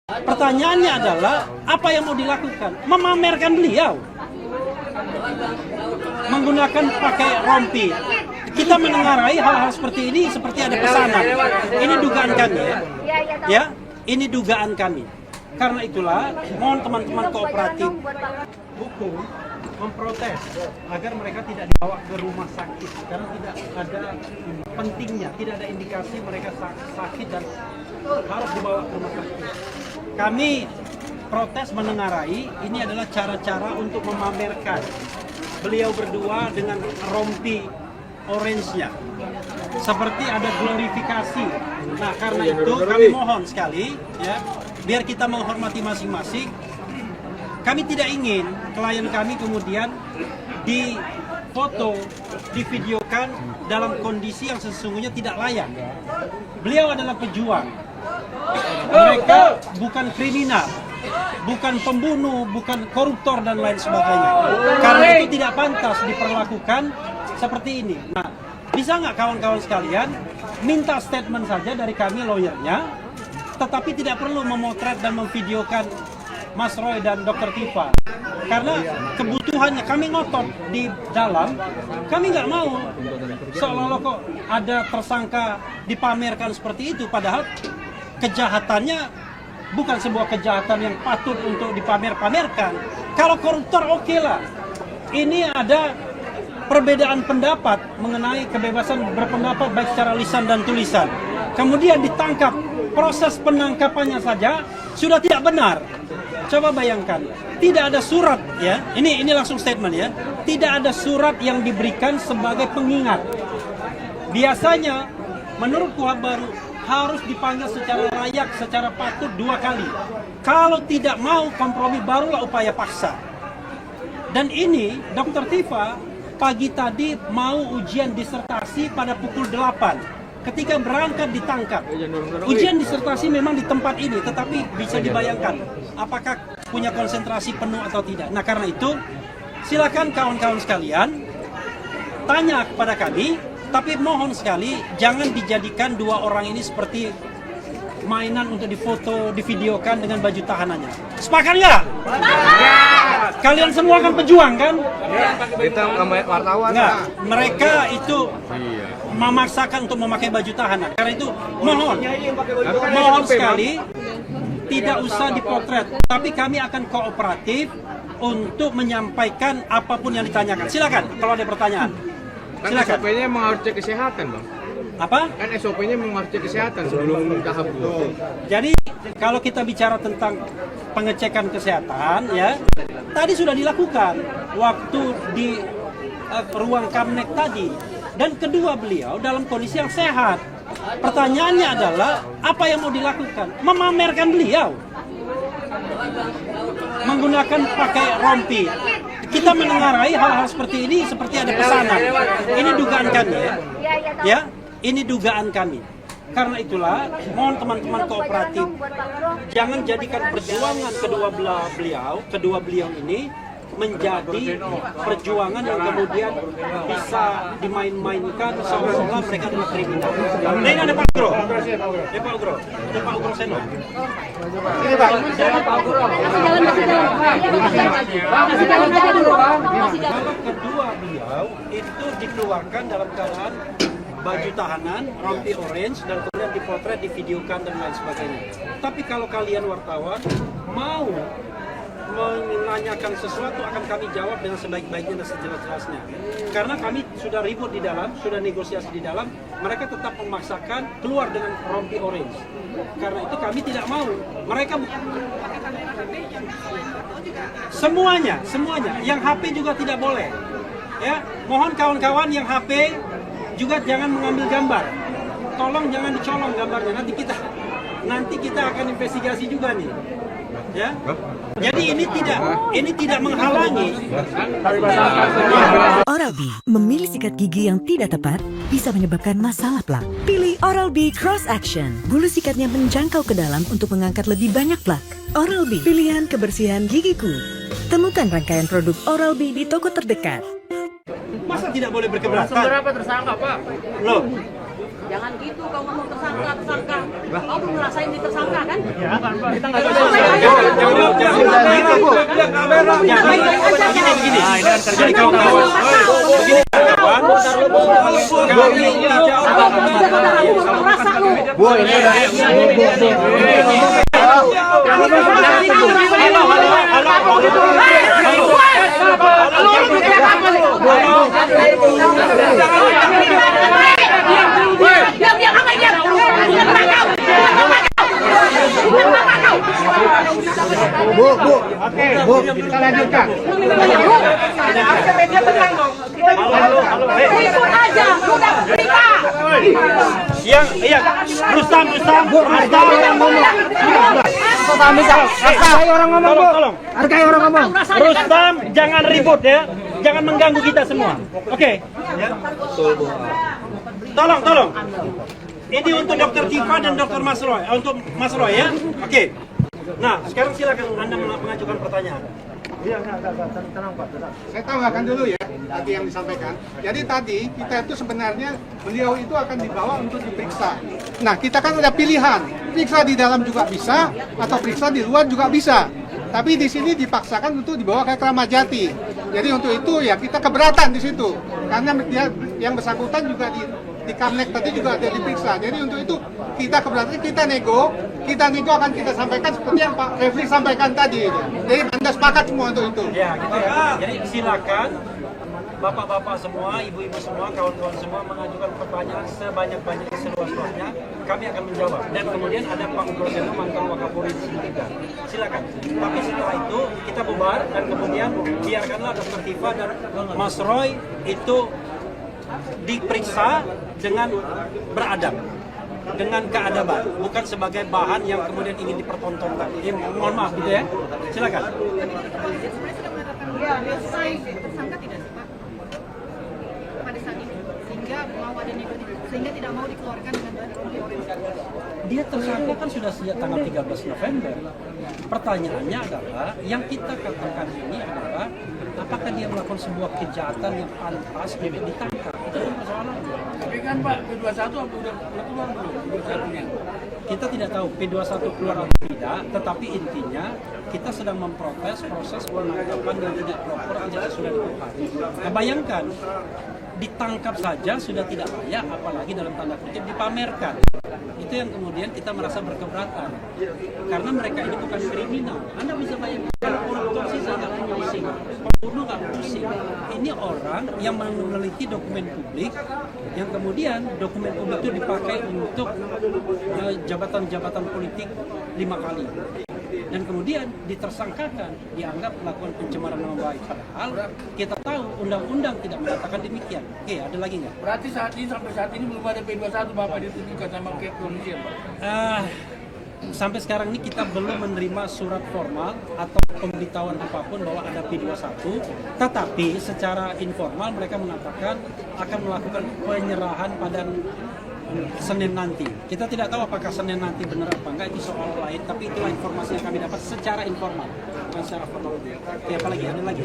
Pertanyaannya adalah, apa yang mau dilakukan? Memamerkan beliau. Menggunakan pakai rompi. Kita menengarai hal-hal seperti ini seperti ada pesanan. Ini dugaan kami ya. Ya, ini dugaan kami. Karena itulah, mohon teman-teman kooperatif hukum memprotes agar mereka tidak dibawa ke rumah sakit karena tidak ada pentingnya, tidak ada indikasi mereka sakit dan harus dibawa ke rumah sakit. Kami protes menengarai ini adalah cara-cara untuk memamerkan beliau berdua dengan rompi orange-nya. Seperti ada glorifikasi. Nah, karena itu kami mohon sekali ya, biar kita menghormati masing-masing. Kami tidak ingin klien kami kemudian difoto, divideokan dalam kondisi yang sesungguhnya tidak layak. Beliau adalah pejuang. Mereka bukan kriminal, bukan pembunuh, bukan koruptor dan lain sebagainya. Karena itu tidak pantas diperlakukan seperti ini. Nah, bisa nggak kawan-kawan sekalian minta statement saja dari kami lawyernya, tetapi tidak perlu memotret dan memvideokan Mas Roy dan Dr. Tifa. Karena kebutuhannya kami ngotot di dalam, kami nggak mau seolah-olah kok ada tersangka dipamerkan seperti itu, padahal kejahatannya bukan sebuah kejahatan yang patut untuk dipamer-pamerkan. Kalau koruptor oke lah. Ini ada perbedaan pendapat mengenai kebebasan berpendapat baik secara lisan dan tulisan. Kemudian ditangkap, proses penangkapannya saja sudah tidak benar. Coba bayangkan, tidak ada surat ya. Ini langsung statement ya. Tidak ada surat yang diberikan sebagai pengingat. Biasanya menurut KUHP baru harus dipanggil secara layak, secara patut 2 kali. Kalau tidak mau kompromi barulah upaya paksa. Dan ini Dr. Tifa pagi tadi mau ujian disertasi pada pukul 8. Ketika berangkat ditangkap. Ujian disertasi memang di tempat ini, tetapi bisa dibayangkan apakah punya konsentrasi penuh atau tidak. Nah, karena itu silakan kawan-kawan sekalian tanya kepada kami, tapi mohon sekali jangan dijadikan 2 orang ini seperti mainan untuk difoto, divideokan dengan baju tahanannya. Sepakat nggak? Kalian semua kan pejuang kan? Kita wartawan. Nggak, mereka itu memaksakan untuk memakai baju tahanan. Karena itu mohon sekali tidak usah dipotret. Tapi kami akan kooperatif untuk menyampaikan apapun yang ditanyakan. Silakan kalau ada pertanyaan. Kan Silakan. SOP-nya memang harus cek kesehatan, Bang. Apa? Kan SOP-nya memang harus cek kesehatan sebelum tahap itu. Jadi kalau kita bicara tentang pengecekan kesehatan ya, tadi sudah dilakukan waktu di ruang Kamnek tadi. Dan kedua, beliau dalam kondisi yang sehat. Pertanyaannya adalah, apa yang mau dilakukan? Memamerkan beliau. Menggunakan pakai rompi. Kita menengarai hal-hal seperti ini seperti ada pesanan. Ini dugaan kami ya. Ya, ini dugaan kami. Karena itulah, mohon teman-teman kooperatif jangan jadikan perjuangan kedua beliau ini menjadi perjuangan yang kemudian bisa dimain-mainkan seolah-olah mereka adalah kriminal. Ini ada Pak Ugro. Ya Pak Ugro. Ada Pak Ugro Seno. Ini Pak. Pak Ugro. Kalau kedua beliau itu dikeluarkan dalam keadaan baju tahanan, rompi orange, dan kemudian dipotret, divideokan dan lain sebagainya. Tapi kalau kalian wartawan mau menanyakan sesuatu, akan kami jawab dengan sebaik-baiknya dan sejelas-jelasnya. Karena kami sudah ribut di dalam, sudah negosiasi di dalam, mereka tetap memaksakan keluar dengan rompi orange. Karena itu kami tidak mau. Mereka semuanya, yang HP juga tidak boleh. Ya, mohon kawan-kawan yang HP juga jangan mengambil gambar. Tolong jangan dicolong gambarnya. Nanti kita akan investigasi juga nih. Ya. Jadi ini tidak menghalangi. Oral-B memilih sikat gigi yang tidak tepat bisa menyebabkan masalah plak. Pilih Oral-B Cross Action. Bulu sikatnya menjangkau ke dalam untuk mengangkat lebih banyak plak. Oral-B, pilihan kebersihan gigiku. Temukan rangkaian produk Oral-B di toko terdekat. Masa tidak boleh berkeberatan? Berapa tersangka, Pak? Loh, Jangan gitu kau ngomong tersangka. Kau belum ngerasain di tersangka kan? Ya, kita nggak Jangan bisa. gitu, Bu. Begini. Nah, ini kan terjadi kawan-kawan. Begini kawan. Bu, ini Bu, kita lanjutkan. Ikut aja, udah berita. Iya, Rustam. Hargai orang ngomong, Bu. Tolong. Hargai orang ngomong. Rustam, jangan ribut ya. Jangan mengganggu kita semua. Oke. Ya. Tolong. Ini untuk Dr. Tifa dan Dr. Mas Roy. Untuk Mas Roy ya. Oke. Nah, sekarang silakan Anda mengajukan pertanyaan. Saya tambahkan dulu ya tadi yang disampaikan. Jadi tadi kita itu sebenarnya beliau itu akan dibawa untuk diperiksa. Nah kita kan ada pilihan, periksa di dalam juga bisa atau periksa di luar juga bisa. Tapi di sini dipaksakan untuk dibawa ke Kramat Jati. Jadi untuk itu ya kita keberatan di situ karena dia yang bersangkutan juga di Kamnek tadi juga ada diperiksa. Jadi untuk itu kita keberatan, kita nego akan kita sampaikan seperti yang Pak Refli sampaikan tadi. Jadi Anda sepakat semua untuk itu. Ya, gitu ya. Jadi silakan bapak-bapak semua, ibu-ibu semua, kawan-kawan semua mengajukan pertanyaan sebanyak-banyaknya, seluas-luasnya. Kami akan menjawab. Dan kemudian ada Pak Gubernur mantan Wakapolri di sini juga. Silakan. Tapi setelah itu kita bubar dan kemudian biarkanlah Dr. Tifa dan Mas Roy itu diperiksa dengan beradab, dengan keadaban, bukan sebagai bahan yang kemudian ingin dipertontonkan. Ini mohon maaf gitu ya. Silakan. Ya, tersangka tidak sih Pak pada saat ini sehingga mau ada negosiasi sehingga tidak mau dikeluarkan dengan Dia tersangka kan sudah sejak tanggal 13 November. Pertanyaannya adalah yang kita katakan ini adalah apakah dia melakukan sebuah kejahatan yang pantas untuk ditangkap? Itu kan persoalannya. Tapi kan Pak, P21 udah keluar belum? P21-nya? Kita tidak tahu P21 keluar atau tidak, tetapi intinya kita sedang memprotes proses penangkapan yang tidak proper yang sudah dilakukan. Nah, bayangkan, ditangkap saja sudah tidak layak, apalagi dalam tanda kutip dipamerkan. Itu yang kemudian kita merasa berkeberatan. Karena mereka ini bukan kriminal. Anda bisa bayangkan, kalau koruptor sih saya nggak pusing, pembunuh nggak pusing. Ini orang yang meneliti dokumen publik, yang kemudian dokumen publik itu dipakai untuk jabatan-jabatan politik 5 kali. Dan kemudian ditersangkakan, dianggap melakukan pencemaran nama baik. Padahal kita tahu undang-undang tidak mengatakan demikian. Oke, ada lagi nggak? Berarti sampai saat ini belum ada P21 Bapak ditunjukkan sama kepolisian Pak? Sampai sekarang ini kita belum menerima surat formal atau pemberitahuan apapun bahwa ada P21. Tetapi secara informal mereka mengatakan akan melakukan penyerahan pada Senin nanti. Kita tidak tahu apakah Senin nanti benar apa enggak, itu soal lain, tapi itulah informasi yang kami dapat secara informal, bukan secara formal. Oke, apa lagi? Ada lagi?